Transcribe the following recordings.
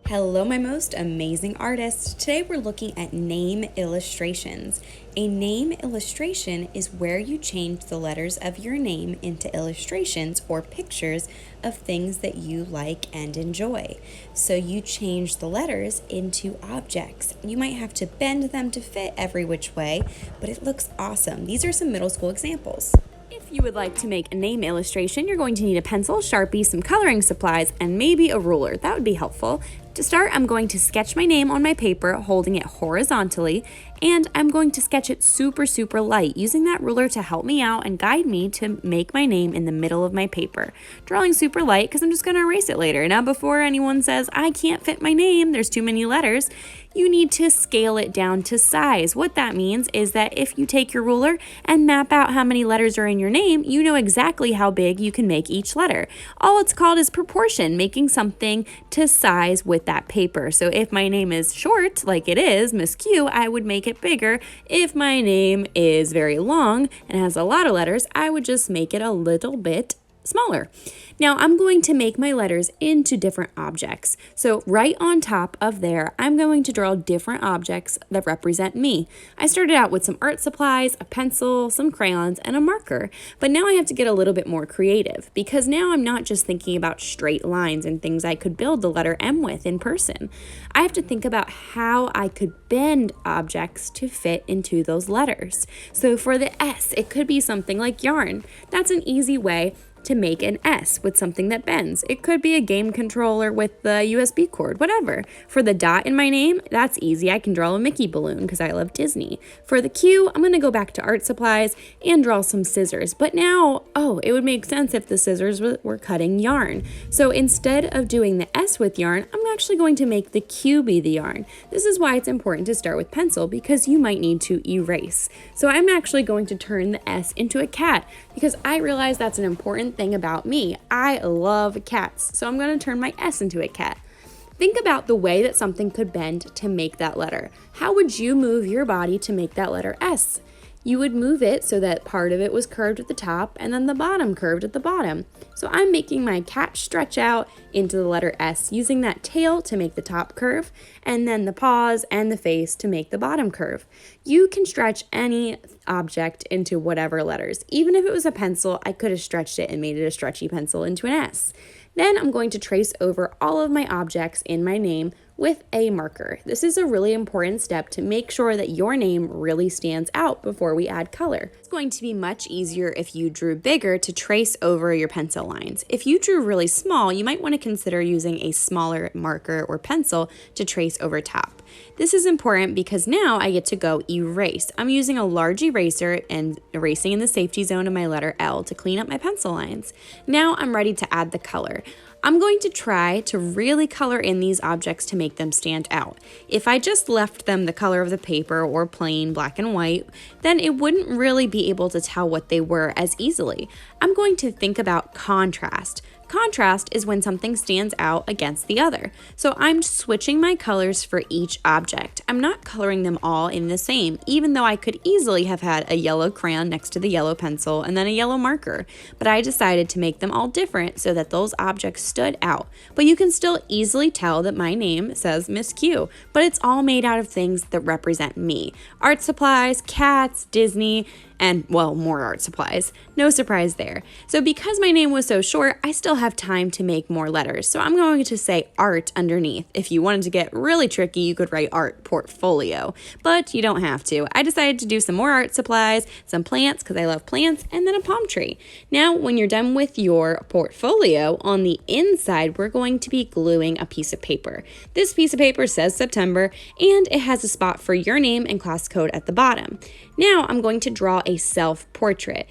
Hello, my most amazing artists. Today we're looking at name illustrations. A name illustration is where you change the letters of your name into illustrations or pictures of things that you like and enjoy. So you change the letters into objects. You might have to bend them to fit every which way, but it looks awesome. These are some middle school examples. If you would like to make a name illustration, you're going to need a pencil, Sharpie, some coloring supplies, and maybe a ruler. That would be helpful. To start, I'm going to sketch my name on my paper, holding it horizontally, and I'm going to sketch it super light, using that ruler to help me out and guide me to make my name in the middle of my paper. Drawing super light because I'm just going to erase it later. Now, before anyone says, I can't fit my name, there's too many letters, you need to scale it down to size. What that means is that if you take your ruler and map out how many letters are in your name, you know exactly how big you can make each letter. All it's called is proportion, making something to size with that paper. So if my name is short, like it is, Miss Q, I would make it bigger. If my name is very long and has a lot of letters, I would just make it a little bit smaller. Now I'm going to make my letters into different objects. So right on top of there, I'm going to draw different objects that represent me. I started out with some art supplies, a pencil, some crayons, and a marker. But now I have to get a little bit more creative because now I'm not just thinking about straight lines and things I could build the letter M with in person. I have to think about how I could bend objects to fit into those letters. So for the S, it could be something like yarn. That's an easy way to make an S with something that bends. It could be a game controller with the USB cord, whatever. For the dot in my name, that's easy. I can draw a Mickey balloon because I love Disney. For the Q, I'm going to go back to art supplies and draw some scissors. But now, it would make sense if the scissors were cutting yarn. So instead of doing the S with yarn, I'm actually going to make the Q be the yarn. This is why it's important to start with pencil because you might need to erase. So I'm actually going to turn the S into a cat because I realize that's an important thing about me. I love cats, so I'm going to turn my S into a cat. Think about the way that something could bend to make that letter. How would you move your body to make that letter S? You would move it so that part of it was curved at the top and then the bottom curved at the bottom. So I'm making my cat stretch out into the letter S, using that tail to make the top curve and then the paws and the face to make the bottom curve. You can stretch any object into whatever letters. Even if it was a pencil, I could have stretched it and made it a stretchy pencil into an S. Then I'm going to trace over all of my objects in my name with a marker. This is a really important step to make sure that your name really stands out before we add color. It's going to be much easier if you drew bigger to trace over your pencil lines. If you drew really small, you might want to consider using a smaller marker or pencil to trace over top. This is important because now I get to go erase. I'm using a large eraser and erasing in the safety zone of my letter L to clean up my pencil lines. Now I'm ready to add the color. I'm going to try to really color in these objects to make them stand out. If I just left them the color of the paper or plain black and white, then it wouldn't really be able to tell what they were as easily. I'm going to think about contrast. Contrast is when something stands out against the other. So I'm switching my colors for each object. I'm not coloring them all in the same, even though I could easily have had a yellow crayon next to the yellow pencil and then a yellow marker. But I decided to make them all different so that those objects stood out. But you can still easily tell that my name says Miss Q, but it's all made out of things that represent me. Art supplies, cats, Disney, and, more art supplies. No surprise there. So because my name was so short, I still have time to make more letters. So I'm going to say art underneath. If you wanted to get really tricky, you could write art portfolio, but you don't have to. I decided to do some more art supplies, some plants because I love plants, and then a palm tree. Now, when you're done with your portfolio, on the inside, we're going to be gluing a piece of paper. This piece of paper says September, and it has a spot for your name and class code at the bottom. Now I'm going to draw a self-portrait.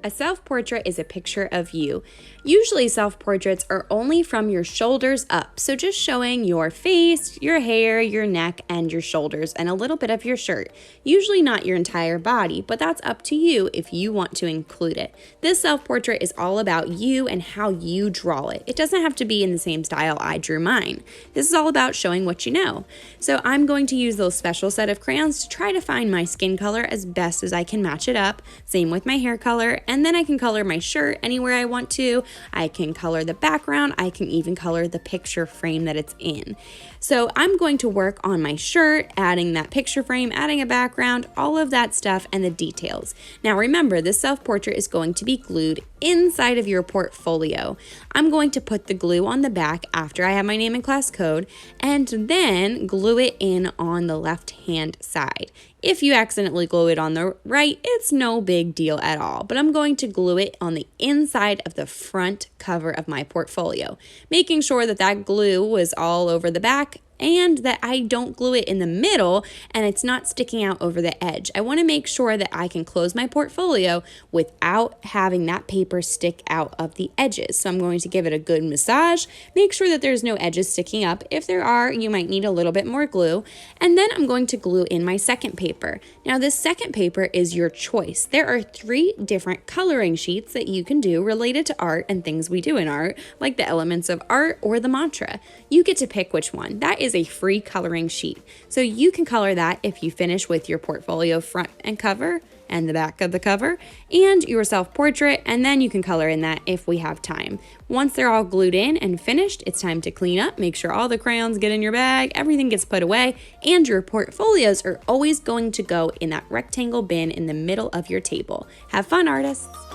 A self-portrait is a picture of you. Usually self-portraits are only from your shoulders up, so just showing your face, your hair, your neck, and your shoulders, and a little bit of your shirt. Usually not your entire body, but that's up to you if you want to include it. This self-portrait is all about you and how you draw it. It doesn't have to be in the same style I drew mine. This is all about showing what you know. So I'm going to use those special set of crayons to try to find my skin color as best as I can match it up. Same with my hair color, and then I can color my shirt anywhere I want to, I can color the background, I can even color the picture frame that it's in. So I'm going to work on my shirt, adding that picture frame, adding a background, all of that stuff, and the details. Now remember, this self-portrait is going to be glued inside of your portfolio. I'm going to put the glue on the back after I have my name and class code, and then glue it in on the left-hand side. If you accidentally glue it on the right, it's no big deal at all, but I'm going to glue it on the inside of the front cover of my portfolio, making sure that that glue was all over the back and that I don't glue it in the middle and it's not sticking out over the edge. I want to make sure that I can close my portfolio without having that paper stick out of the edges. So I'm going to give it a good massage, make sure that there's no edges sticking up. If there are, you might need a little bit more glue. And then I'm going to glue in my second paper. Now this second paper is your choice. There are 3 different coloring sheets that you can do related to art and things we do in art, like the elements of art or the mantra. You get to pick which one. That is a free coloring sheet. So you can color that if you finish with your portfolio front and cover and the back of the cover and your self-portrait, and then you can color in that if we have time. Once they're all glued in and finished, it's time to clean up, make sure all the crayons get in your bag, everything gets put away, and your portfolios are always going to go in that rectangle bin in the middle of your table. Have fun, artists!